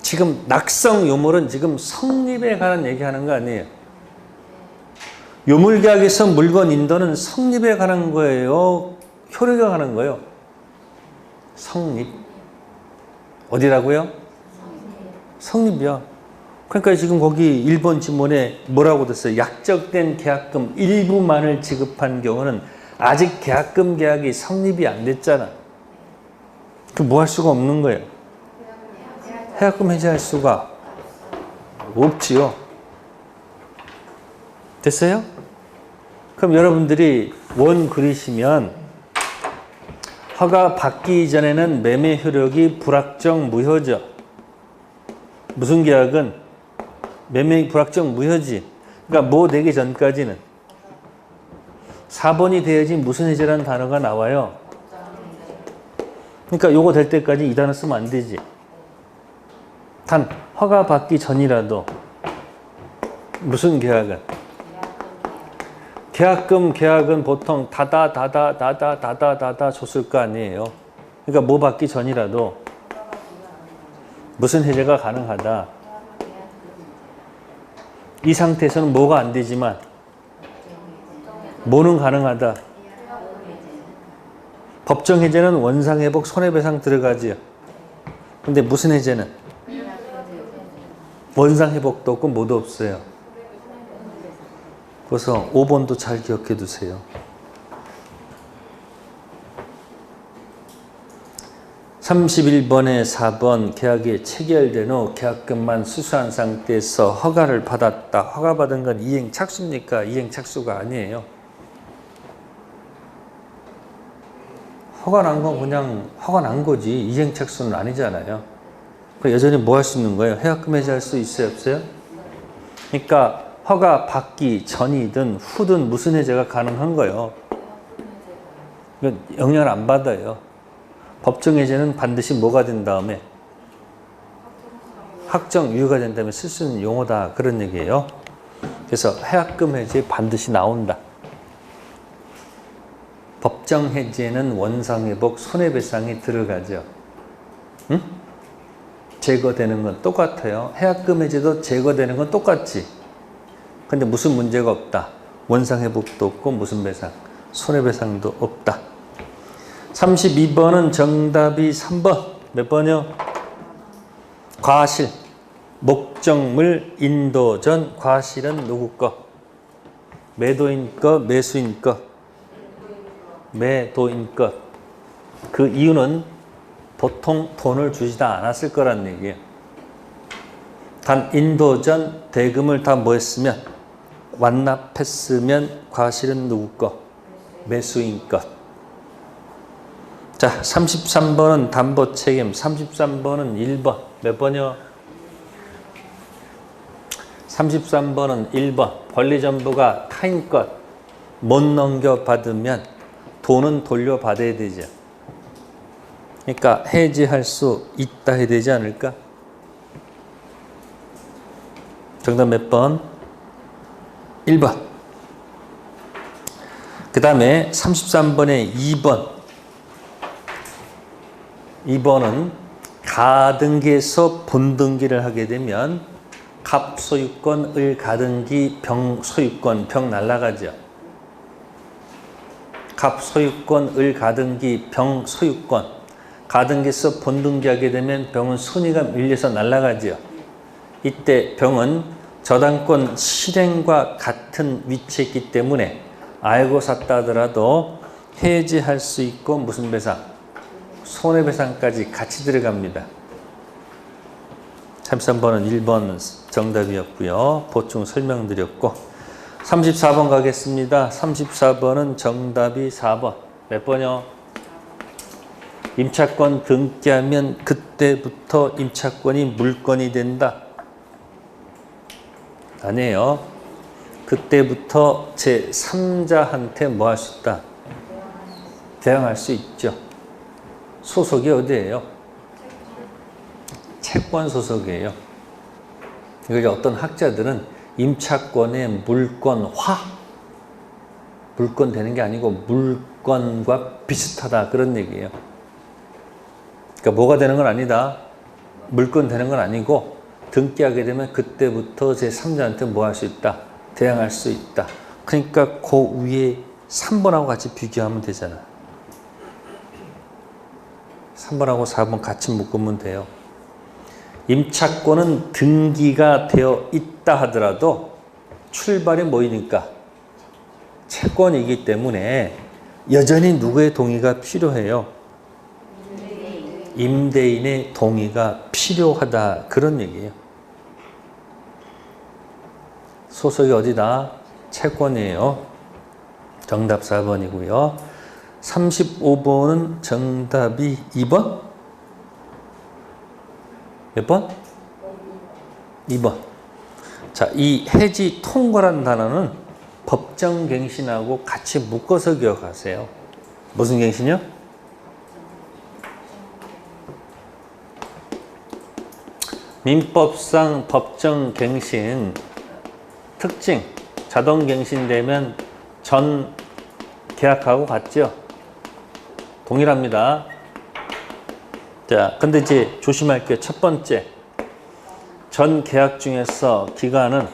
지금 낙성 유물은 지금 성립에 관한 얘기하는 거 아니에요. 유물계약에서 물건 인도는 성립에 관한 거예요? 효력에 관한 거예요? 성립. 어디라고요? 성립이야. 그러니까 지금 거기 1번 지문에 뭐라고 됐어요? 약정된 계약금 일부만을 지급한 경우는 아직 계약이 성립이 안 됐잖아. 그 뭐 할 수가 없는 거예요. 해약금 해제할 수가 없지요. 됐어요? 그럼 여러분들이 원 그리시면 허가 받기 이전에는 매매 효력이 불확정 무효죠. 무슨 계약은 매매 불확정 무효지. 그러니까 뭐 되기 전까지는 4번이 돼야지 무슨 해제라는 단어가 나와요. 그러니까 요거 될 때까지 이 단어 쓰면 안 되지. 단 허가 받기 전이라도 무슨 계약은? 계약은 보통 다다 줬을 거 아니에요. 그러니까 뭐 받기 전이라도 무슨 해제가 가능하다. 이 상태에서는 뭐가 안 되지만 뭐는 가능하다. 법정 해제는 원상회복 손해배상 들어가지요. 근데 무슨 해제는? 원상회복도 없고 뭐도 없어요. 그래서 5번도 잘 기억해 두세요. 31번에 4번 계약이 체결된 후 계약금만 수수한 상태에서 허가를 받았다. 허가받은 건 이행 착수입니까? 이행 착수가 아니에요. 허가 난 건 그냥 허가 난 거지. 이행 착수는 아니잖아요. 여전히 뭐 할 수 있는 거예요? 해약금 해제할 수 있어요? 없어요? 그러니까 허가 받기 전이든 후든 무슨 해제가 가능한 거예요. 이건 영향을 안 받아요. 법정 해제는 반드시 뭐가 된 다음에 확정 유효가 된 다음에 쓸 수 있는 용어다. 그런 얘기예요. 그래서 해약금 해제 반드시 나온다. 법정 해제는 원상회복 손해배상이 들어가죠. 응? 제거되는 건 똑같아요. 해약금 해제도 제거되는 건 똑같지. 근데 무슨 문제가 없다. 원상회복도 없고 무슨 배상? 손해배상도 없다. 32번은 정답이 3번. 몇 번이요? 과실. 목적물 인도 전 과실은 누구 거? 매도인 거, 매수인 거? 매도인 것. 그 이유는 보통 돈을 주지도 않았을 거란 얘기예요. 단 인도 전 대금을 다 뭐 했으면 완납했으면 과실은 누구 거? 매수인 것. 자, 33번은 담보 책임. 33번은 1번. 몇 번이요? 33번은 1번. 권리 전부가 타인 것 못 넘겨받으면 돈은 돌려받아야 되죠. 그러니까 해지할 수 있다 해야 되지 않을까? 정답 몇 번? 1번. 그 다음에 33번에 2번. 2번은 가등기에서 본등기를 하게 되면 갑 소유권, 을 가등기, 병 소유권, 병 날라가죠. 갑 소유권, 을 가등기, 병 소유권. 가등기에서 본등기하게 되면 병은 순위가 밀려서 날라가죠. 이때 병은 저당권 실행과 같은 위치에 있기 때문에 알고 샀다 하더라도 해지할 수 있고 무슨 배상? 손해배상까지 같이 들어갑니다. 33번은 1번 정답이었고요. 보충 설명드렸고 34번 가겠습니다. 34번은 정답이 4번. 몇 번이요? 임차권 등기하면 그때부터 임차권이 물권이 된다. 아니에요. 그때부터 제3자한테 뭐 할 수 있다? 대항할 수 있죠. 소속이 어디예요? 채권 소속이에요. 이걸 어떤 학자들은 임차권의 물권화, 물권 되는 게 아니고 물권과 비슷하다 그런 얘기예요. 그러니까 뭐가 되는 건 아니다. 물권 되는 건 아니고 등기하게 되면 그때부터 제3자한테 뭐 할 수 있다? 대항할 수 있다. 그러니까 그 위에 3번하고 같이 비교하면 되잖아. 3번하고 4번 같이 묶으면 돼요. 임차권은 등기가 되어 있다 하더라도 출발이 뭐이니까? 채권이기 때문에 여전히 누구의 동의가 필요해요? 임대인의 동의가 필요하다 그런 얘기예요. 소속이 어디다? 채권이에요. 정답 4번이고요. 35번은 정답이 2번? 몇 번? 2번. 자, 이 해지 통과라는 단어는 법정갱신하고 같이 묶어서 기억하세요. 무슨 갱신이요? 민법상 법정갱신 특징, 자동갱신되면 전 계약하고 같죠? 동일합니다. 자, 근데 이제 조심할 게 첫 번째, 전 계약 중에서 기간은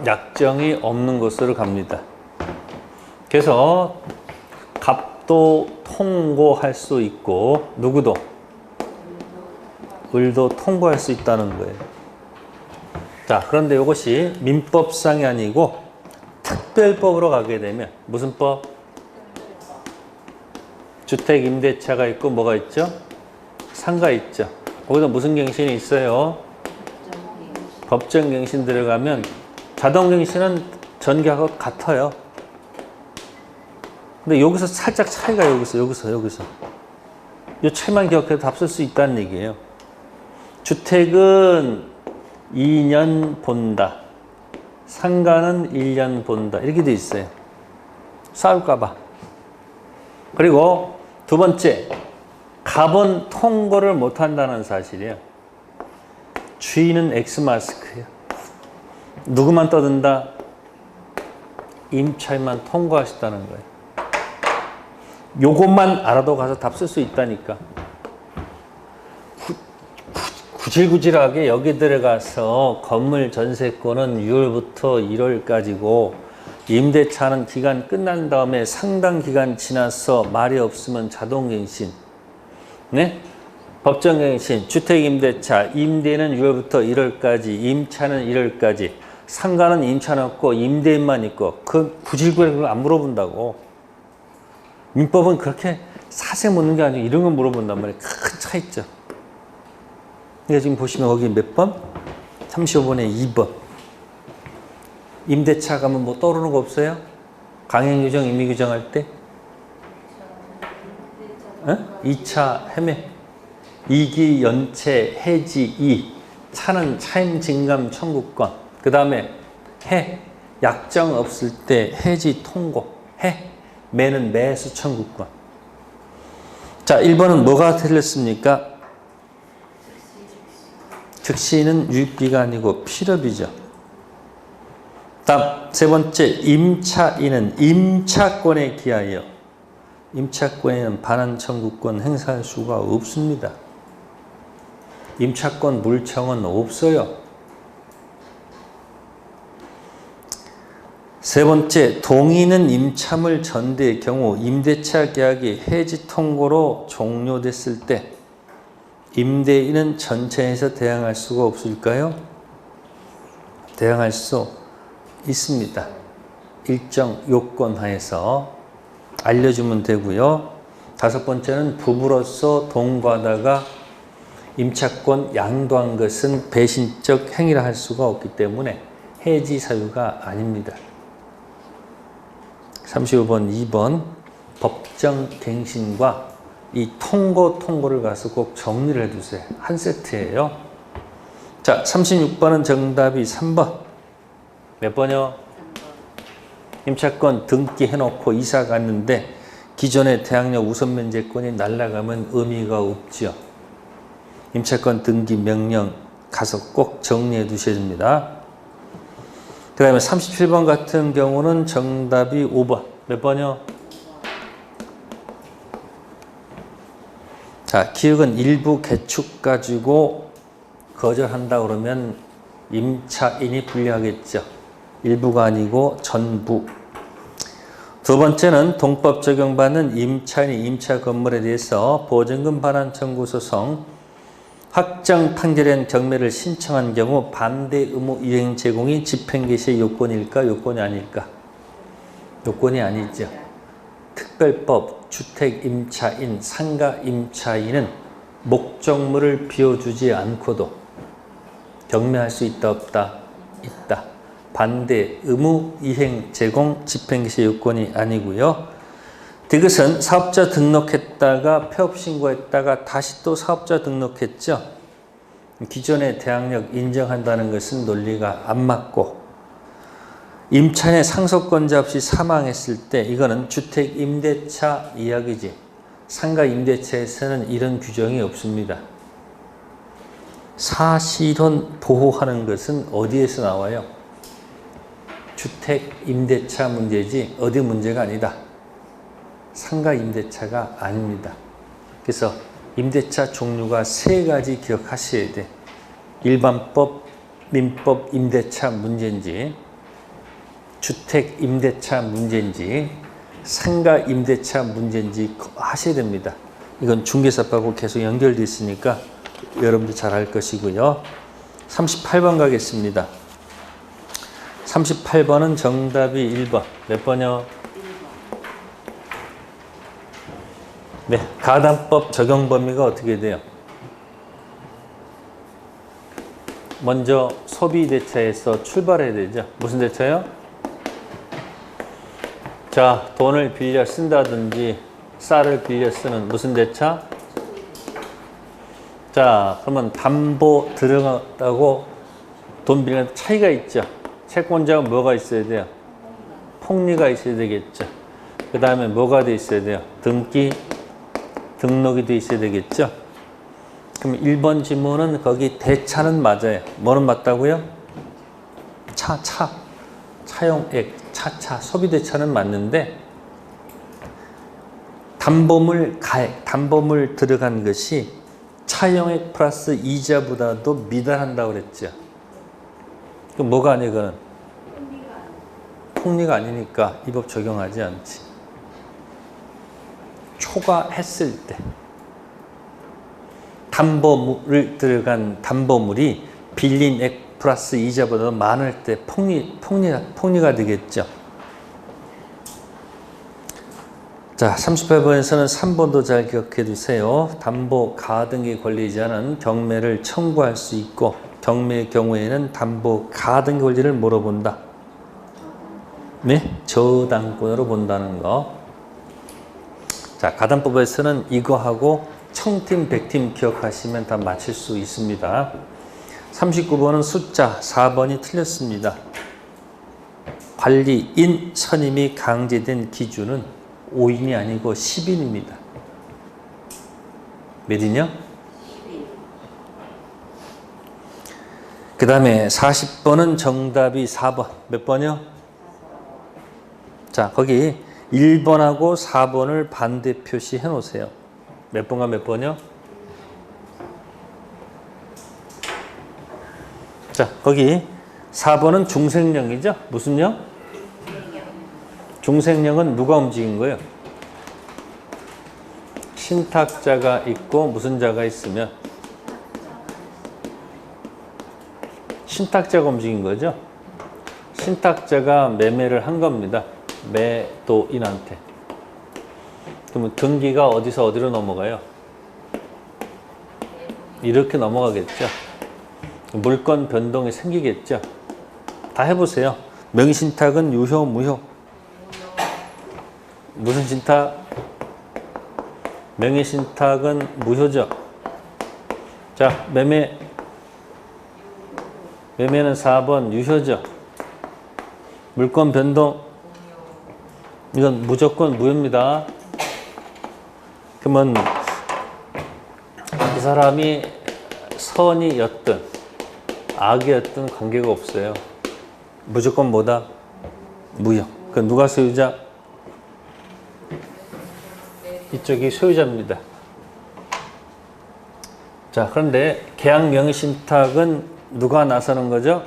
약정이 없는 것으로 갑니다. 그래서 갑도 통고할 수 있고 누구도 을도 통고할 수 있다는 거예요. 자, 그런데 이것이 민법상이 아니고 특별법으로 가게 되면 무슨 법? 주택임대차가 있고 뭐가 있죠? 상가 있죠. 거기서 무슨 갱신이 있어요? 법정갱신 들어가면 자동갱신은 전기하고 같아요. 근데 여기서 살짝 차이가 여기서 이 차이만 기억해도 답 쓸 수 있다는 얘기예요. 주택은 2년 본다. 상가는 1년 본다. 이렇게 돼 있어요. 싸울까봐. 그리고 두 번째, 갑은 통고를 못한다는 사실이에요. 주인은 X마스크예요. 누구만 떠든다? 임차인만 통고하셨다는 거예요. 요것만 알아도 가서 답 쓸 수 있다니까. 구질구질하게 여기 들어가서 건물 전세권은 6월부터 1월까지고 임대차는 기간 끝난 다음에 상당 기간 지나서 말이 없으면 자동갱신, 네? 법정갱신, 주택임대차, 임대는 6월부터 1월까지, 임차는 1월까지, 상가는 임차는 없고 임대인만 있고 그 구질구질하게 안 물어본다고. 민법은 그렇게 사세 묻는 게 아니고 이런 거 물어본단 말이에요. 큰 차 있죠. 그러니까 지금 보시면 거기 몇 번? 35번에 2번. 임대차 가면 뭐 떠오르는 거 없어요? 강행규정, 임의규정 할 때? 2차 해매. 2기 연체 해지 2. 차는 차임 증감 청구권. 그 다음에 해. 약정 없을 때 해지 통고. 해. 매는 매수 청구권. 자, 1번은 뭐가 틀렸습니까? 즉시는 유익비가 아니고 필요비죠. 다음 세 번째, 임차인은 임차권에 기하여 임차권에는 반환 청구권 행사할 수가 없습니다. 임차권 물청은 없어요. 세 번째, 동의는 임차물 전대의 경우 임대차 계약이 해지 통고로 종료됐을 때 임대인은 전체에서 대항할 수가 없을까요? 대항할 수 있습니다. 일정 요건 하에서 알려주면 되고요. 다섯 번째는 부부로서 동거하다가 임차권 양도한 것은 배신적 행위를 할 수가 없기 때문에 해지 사유가 아닙니다. 35번, 2번 법정갱신과 이 통고를 가서 꼭 정리를 해두세요. 한 세트예요. 자, 36번은 정답이 3번. 몇 번이요? 임차권 등기해놓고 이사 갔는데 기존의 대항력 우선면제권이 날아가면 의미가 없죠. 임차권 등기 명령 가서 꼭 정리해 두셔야 됩니다. 그 다음에 37번 같은 경우는 정답이 5번. 몇 번이요? 자, 기획은 일부 개축 가지고 거절한다 그러면 임차인이 불리하겠죠. 일부가 아니고 전부. 두 번째는 동법 적용받는 임차인이 임차 건물에 대해서 보증금 반환 청구 소송 확정 판결한 경매를 신청한 경우 반대 의무 이행 제공이 집행개시의 요건일까 요건이 아닐까? 요건이 아니죠. 특별법 주택임차인 상가임차인은 목적물을 비워주지 않고도 경매할 수 있다 없다? 있다. 반대 의무 이행 제공 집행개시 요건이 아니고요. 이것은 사업자 등록했다가 폐업신고했다가 다시 또 사업자 등록했죠. 기존의 대항력 인정한다는 것은 논리가 안 맞고 임차인의 상속권자 없이 사망했을 때 이거는 주택임대차 이야기지. 상가임대차에서는 이런 규정이 없습니다. 사실혼 보호하는 것은 어디에서 나와요? 주택임대차 문제지 어디 문제가 아니다. 상가임대차가 아닙니다. 그래서 임대차 종류가 세 가지 기억하셔야 돼. 일반법, 민법 임대차 문제인지 주택임대차 문제인지 상가임대차 문제인지 하셔야 됩니다. 이건 중개사법하고 계속 연결되어 있으니까 여러분들 잘 알 것이고요. 38번 가겠습니다. 38번은 정답이 1번. 몇 번이요? 네, 가담법 적용 범위가 어떻게 돼요? 먼저 소비 대차에서 출발해야 되죠. 무슨 대차요? 자, 돈을 빌려 쓴다든지 쌀을 빌려 쓰는 무슨 대차? 자, 그러면 담보 들어갔다고 돈 빌리는 차이가 있죠. 채권자가 뭐가 있어야 돼요? 폭리가 있어야 되겠죠. 그 다음에 뭐가 돼 있어야 돼요? 등록이 돼 있어야 되겠죠. 그럼 1번 지문은 거기 대차는 맞아요. 뭐는 맞다고요? 차용액, 소비대차는 맞는데 담보물 들어간 것이 차용액 플러스 이자보다도 미달한다고 그랬죠. 그럼 뭐가 아니에요, 그건? 폭리가 아니니까 이 법 적용하지 않지. 초과했을 때 담보물을 들어간 담보물이 빌린 액 플러스 이자보다 많을 때 폭리가 되겠죠. 자, 38번에서는 3번도 잘 기억해 두세요. 담보 가등기 권리지 않은 경매를 청구할 수 있고 경매의 경우에는 담보 가등기 권리를 뭐로 본다? 네, 저당권으로 본다는 거. 자, 가담법에서는 이거하고 청팀, 백팀 기억하시면 다 맞힐 수 있습니다. 39번은 숫자 4번이 틀렸습니다. 관리인 선임이 강제된 기준은 5인이 아니고 10인입니다. 몇이냐? 그 다음에 40번은 정답이 4번. 몇 번이요? 자, 거기 1번하고 4번을 반대 표시해 놓으세요. 몇 번과 몇 번이요? 자, 거기 4번은 중생령이죠? 무슨 령? 중생령은 누가 움직인 거예요? 신탁자가 있고 무슨 자가 있으면 신탁자가 움직인 거죠? 신탁자가 매매를 한 겁니다. 매도인한테. 그러면 등기가 어디서 어디로 넘어가요? 이렇게 넘어가겠죠. 물건 변동이 생기겠죠. 다 해보세요. 명의신탁은 유효, 무효? 무슨 신탁? 명의신탁은 무효죠. 자, 매매는 4번 유효죠. 물건 변동, 이건 무조건 무효입니다. 그러면 이 사람이 선이었든 악이었든 관계가 없어요. 무조건 뭐다? 무효. 그 누가 소유자? 이쪽이 소유자입니다. 자, 그런데 계약 명의신탁은 누가 나서는 거죠?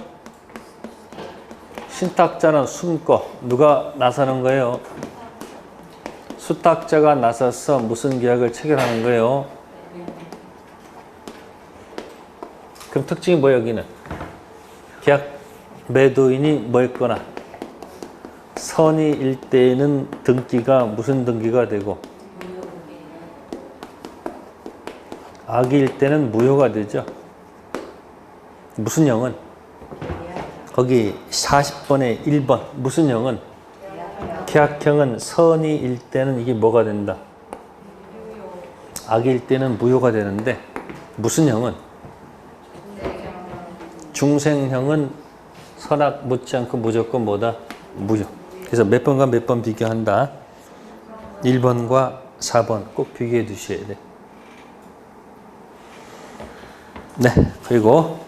신탁자는 숨고 누가 나서는 거예요? 수탁자가 나서서 무슨 계약을 체결하는 거예요? 그럼 특징이 뭐예요, 여기는? 계약 매도인이 뭐 했거나 선의일 때에는 등기가 무슨 등기가 되고 악일 때는 무효가 되죠. 무슨 형은? 거기 40번에 1번 무슨 형은? 계약형은 선의일 때는 이게 뭐가 된다? 악일 때는 무효가 되는데 무슨 형은? 중생형은 선악 묻지 않고 무조건 뭐다? 무효. 그래서 몇 번과 몇 번 비교한다? 1번과 4번 꼭 비교해 두셔야 돼. 네, 그리고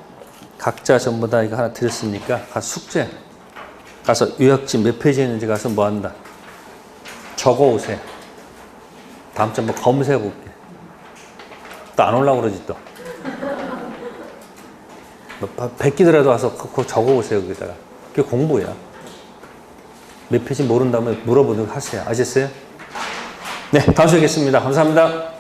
각자 전부 다 이거 하나 드렸으니까 가서 숙제 가서 요약지 몇 페이지에 있는지 가서 뭐 한다? 적어 오세요. 다음 주에 뭐 검색해 볼게. 또 안 올라오고 그러지 또. 베끼더라도 와서 그거 적어 오세요. 거기다가. 그게 공부야. 몇 페이지 모른다면 물어보도록 하세요. 아셨어요? 네, 다음 주에 뵙겠습니다. 감사합니다.